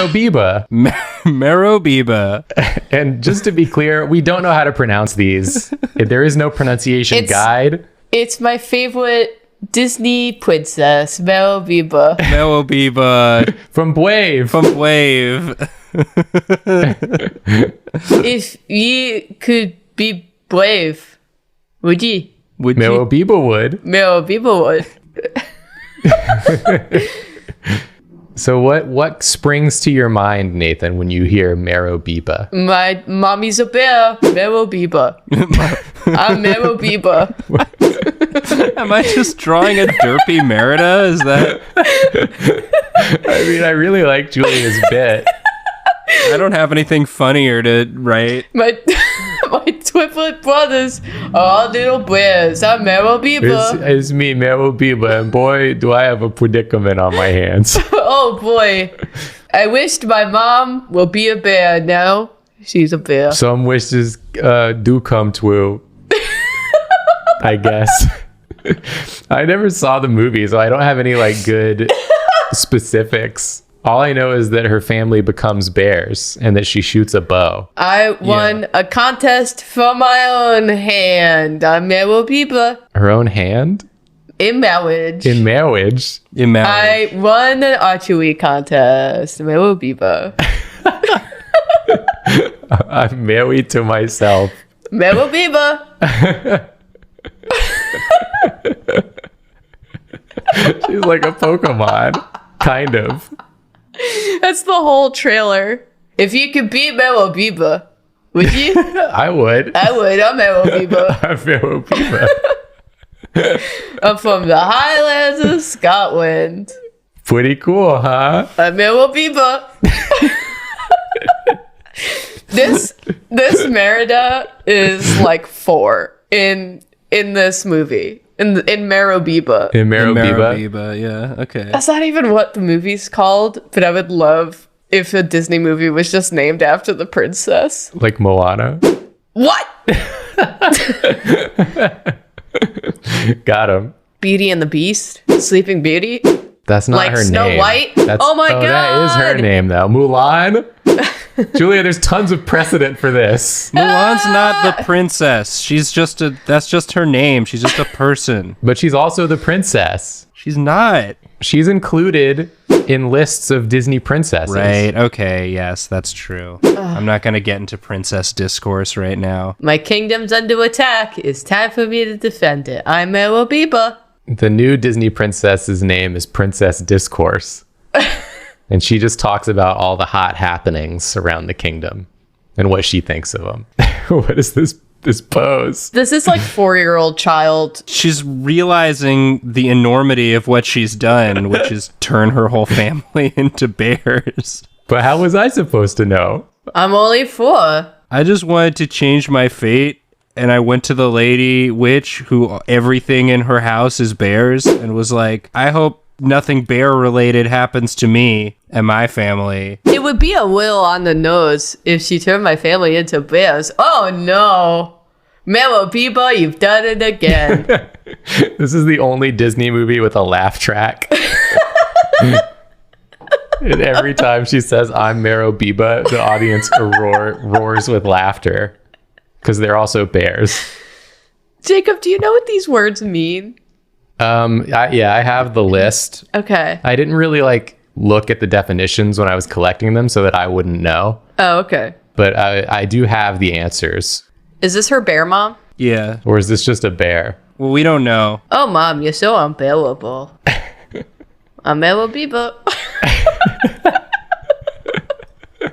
Merobiba. Merobiba. And just to be clear, we don't know how to pronounce these. There is no pronunciation guide. It's my favorite Disney princess, Merobiba. Merobiba. From Brave. From Brave. If you could be brave, would you? Would Merobiba would. Merobiba would. So what springs to your mind, Nathan, when you hear Merobiba? My mommy's a bear, Merobiba. I'm Merobiba. Am I just drawing a derpy Merida? Is that? I mean, I really like Julia's bit. I don't have anything funnier to write. My twiplet brothers are all little bears. I'm Merobiba. It's me, Merobiba, and boy, do I have a predicament on my hands. Oh boy. I wished my mom will be a bear. Now she's a bear. Some wishes do come true, I guess. I never saw the movie, so I don't have any like good specifics. All I know is that her family becomes bears and that she shoots a bow. I won a contest from my own hand. I'm Merobiba. Her own hand? In marriage. In marriage? In marriage. I won an archery contest. Merobiba. I'm married to myself. Merobiba. She's like a Pokemon. Kind of. That's the whole trailer. If you could beat Merobiba, would you? I would. I would. I'm Merobiba. I'm Merobiba. I'm from the Highlands of Scotland. Pretty cool, huh? I'm Merobiba. This Merida is like 4 in this movie. In Merobiba. In Merobiba. Merobiba, yeah, okay. That's not even what the movie's called, but I would love if a Disney movie was just named after the princess. Like Moana. What? Got him. Beauty and the Beast? Sleeping Beauty? That's not Like her Snow name. White? That's, Oh my That is her God. name, though. Mulan? Julia, there's tons of precedent for this. Mulan's not the princess. That's just her name. She's just a person. But she's also the princess. She's not. She's included in lists of Disney princesses. Right, okay, yes, that's true. I'm not going to get into princess discourse right now. My kingdom's under attack. It's time for me to defend it. I'm Merobiba. The new Disney princess's name is Princess Discourse. And she just talks about all the hot happenings around the kingdom and what she thinks of them. What is this pose? This is like 4-year-old child. She's realizing the enormity of what she's done, which is turn her whole family into bears. But how was I supposed to know? I'm only 4. I just wanted to change my fate, and I went to the lady witch who everything in her house is bears and was like, I hope nothing bear related happens to me and my family. It would be a little on the nose if she turned my family into bears. Oh no. Merobiba, you've done it again. This is the only Disney movie with a laugh track. And every time she says, I'm Merobiba, the audience roars with laughter. Because they're also bears. Jacob, do you know what these words mean? I have the list. Okay. I didn't really look at the definitions when I was collecting them so that I wouldn't know. Oh, okay. But I do have the answers. Is this her bear mom? Yeah. Or is this just a bear? Well, we don't know. Oh, mom, you're so unbearable. I'm Merobiba.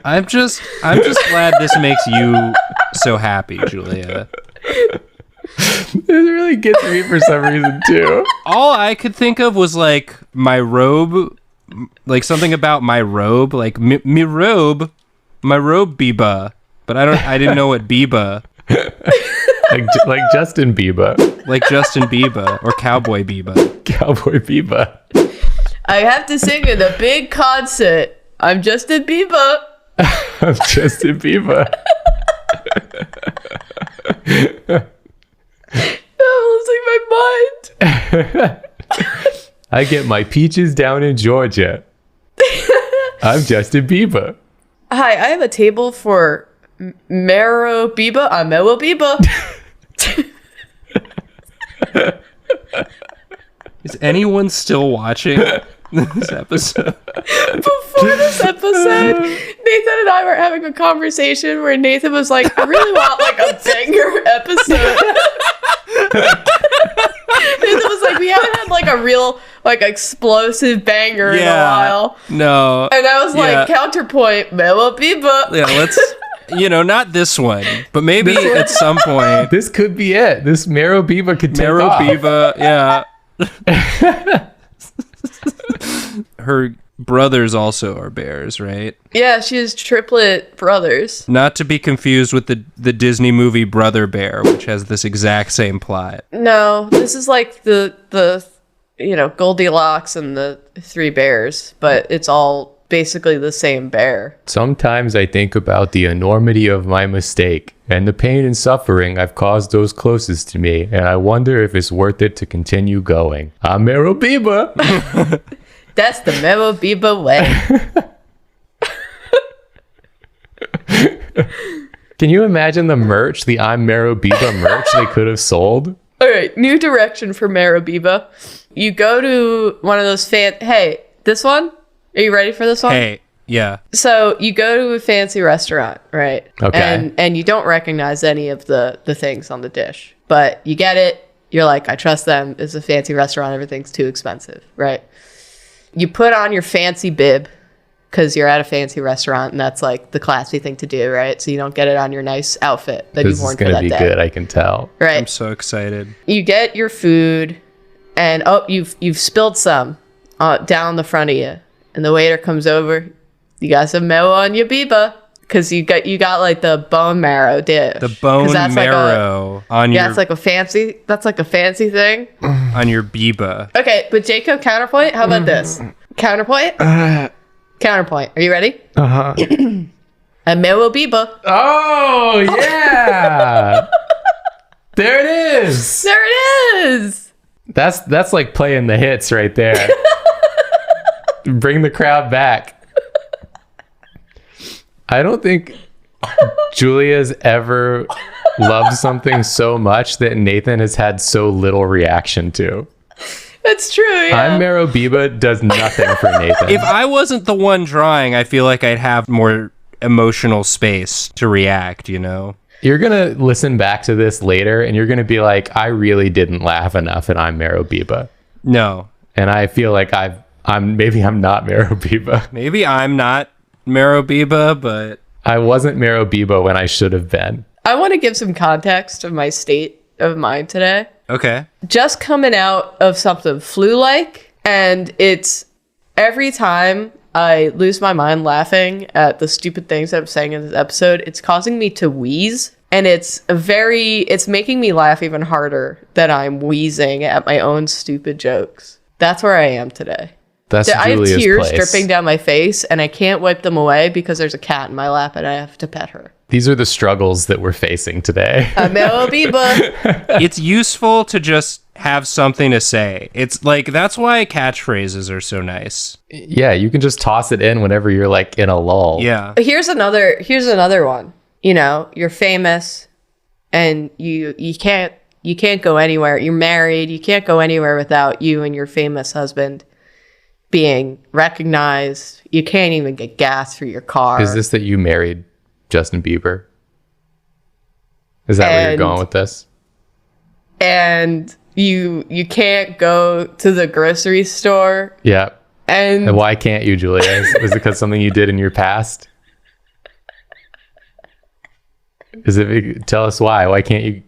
I'm just glad this makes you so happy, Julia. It really gets me for some reason too. All I could think of was like my robe, like something about my robe, like me robe, my robe Biba, but I didn't know what Biba, like Justin Bieber, like Justin Bieber or Cowboy Biba. Cowboy Bieber. I have to sing in a big concert. I'm Justin Bieber. I'm Justin Bieber. I'm losing my mind. I get my peaches down in Georgia. I'm Justin Bieber. Hi, I have a table for Merobiba. I'm Merobiba. Is anyone still watching this episode? Before this episode, Nathan and I were having a conversation where Nathan was like, I really want like a banger episode. Nathan was like, we haven't had like a real like explosive banger in a while. No. And I was like, counterpoint, Merobiba. Yeah, let's, not this one, but maybe at some point. This could be it. This Merobiba could take off. Merobiba, yeah. Her brothers also are bears, right? Yeah, she has triplet brothers. Not to be confused with the Disney movie Brother Bear, which has this exact same plot. No, this is like the Goldilocks and the three bears, but it's all basically the same bear. Sometimes I think about the enormity of my mistake and the pain and suffering I've caused those closest to me, and I wonder if it's worth it to continue going. I'm Merobiba. That's the Merobiba way. Can you imagine the merch, the I'm Merobiba merch they could have sold? All right, new direction for Merobiba. You go to one of those hey, this one? Are you ready for this one? Hey, yeah. So you go to a fancy restaurant, right? Okay. And you don't recognize any of the things on the dish, but you get it. You're like, I trust them. It's a fancy restaurant. Everything's too expensive, right? You put on your fancy bib because you're at a fancy restaurant, and that's like the classy thing to do, right? So you don't get it on your nice outfit that you've worn for that day. This is going to be good, I can tell. Right. I'm so excited. You get your food, and you've spilled some down the front of you, and the waiter comes over. You got some marrow on your biba because you got like the bone marrow dish. The bone marrow on your. Yeah, it's like a fancy. That's like a fancy thing. On your biba. Okay, but Jacob, counterpoint. How about this? Counterpoint. Counterpoint. Are you ready? Uh-huh. A Merobiba. Oh, yeah. There it is. There it is. That's like playing the hits right there. Bring the crowd back. I don't think Julia's ever loved something so much that Nathan has had so little reaction to. That's true, yeah. I'm Merobiba does nothing for Nathan. If I wasn't the one drawing, I feel like I'd have more emotional space to react, You're going to listen back to this later and you're going to be like, I really didn't laugh enough and I'm Merobiba. No. And I feel like I'm not Merobiba. Maybe I'm not Merobiba, but I wasn't Merobiba when I should have been. I want to give some context of my state of mind today. okay. Just coming out of something flu-like, and it's every time I lose my mind laughing at the stupid things I'm saying in this episode, it's causing me to wheeze, and it's making me laugh even harder that I'm wheezing at my own stupid jokes. That's where I am today. That's I have Julia's tears place. dripping down my face, and I can't wipe them away because there's a cat in my lap and I have to pet her. These are the struggles that we're facing today. Merobiba. It's useful to just have something to say. It's like, that's why catchphrases are so nice. Yeah, you can just toss it in whenever you're like in a lull. Yeah. Here's another one. You're famous and you can't go anywhere. You're married. You can't go anywhere without you and your famous husband being recognized. You can't even get gas for your car. Is this that you married Justin Bieber? Is that where you're going with this? And you can't go to the grocery store. Yeah. And why can't you, Julia? Is it because something you did in your past? Tell us why. Why can't you?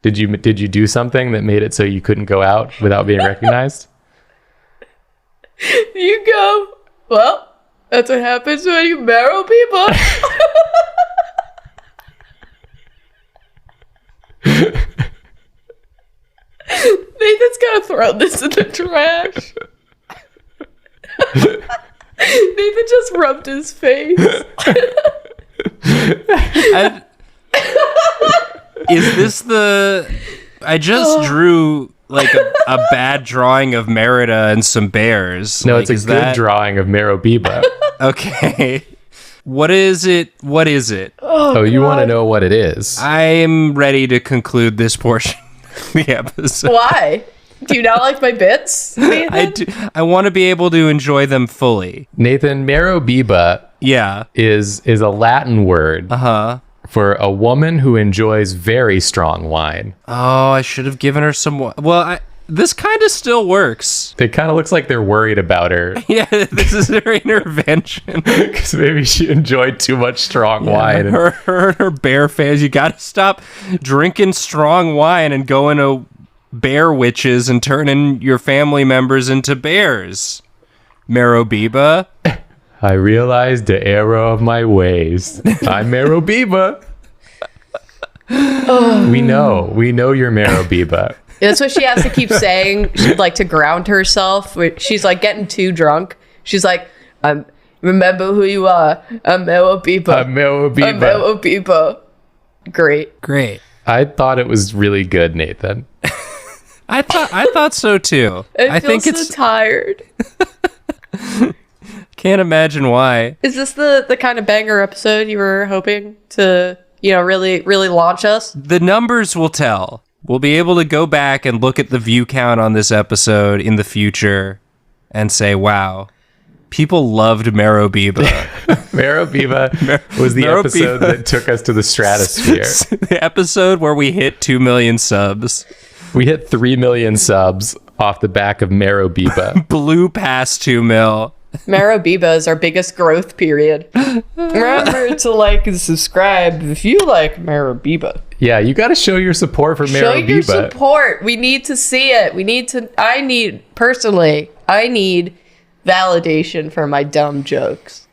Did you do something that made it so you couldn't go out without being recognized? you go, well, that's what happens when you marrow people. Nathan's gonna throw this in the trash. Nathan just rubbed his face. Is this I just drew like a bad drawing of Merida and some bears. No, Like, it's a good drawing of Merobiba. Okay. What is it? What is it? Oh, you want to know what it is? I'm ready to conclude this portion of the episode. Why? Do you not like my bits, Nathan? I do. I want to be able to enjoy them fully. Nathan, Merobiba Yeah. is a Latin word for a woman who enjoys very strong wine. Oh, I should have given her some. Well, this kind of still works. It kind of looks like they're worried about her Yeah, this is her intervention. because maybe she enjoyed too much strong wine. Her bear fans, you got to stop drinking strong wine and going to bear witches and turning your family members into bears. Merobiba. I realized the error of my ways. I'm Merobiba. We know you're Merobiba. That's what she has to keep saying. She'd like to ground herself. She's like getting too drunk. She's like, remember who you are. I'm Merobiba. I'm Merobiba. I'm Merobiba. Great. I thought it was really good, Nathan. I thought so too. I feel so tired. Can't imagine why. Is this the kind of banger episode you were hoping to, really launch us? The numbers will tell. We'll be able to go back and look at the view count on this episode in the future and say, wow, people loved Merobiba. Merobiba was the episode that took us to the stratosphere. The episode where we hit 2 million subs. We hit 3 million subs off the back of Merobiba. Blew past 2 mil. Merobiba is our biggest growth period. Remember to like and subscribe if you like Merobiba. Yeah, you got to show your support for Merobiba. Show your support. We need to see it. I need validation for my dumb jokes.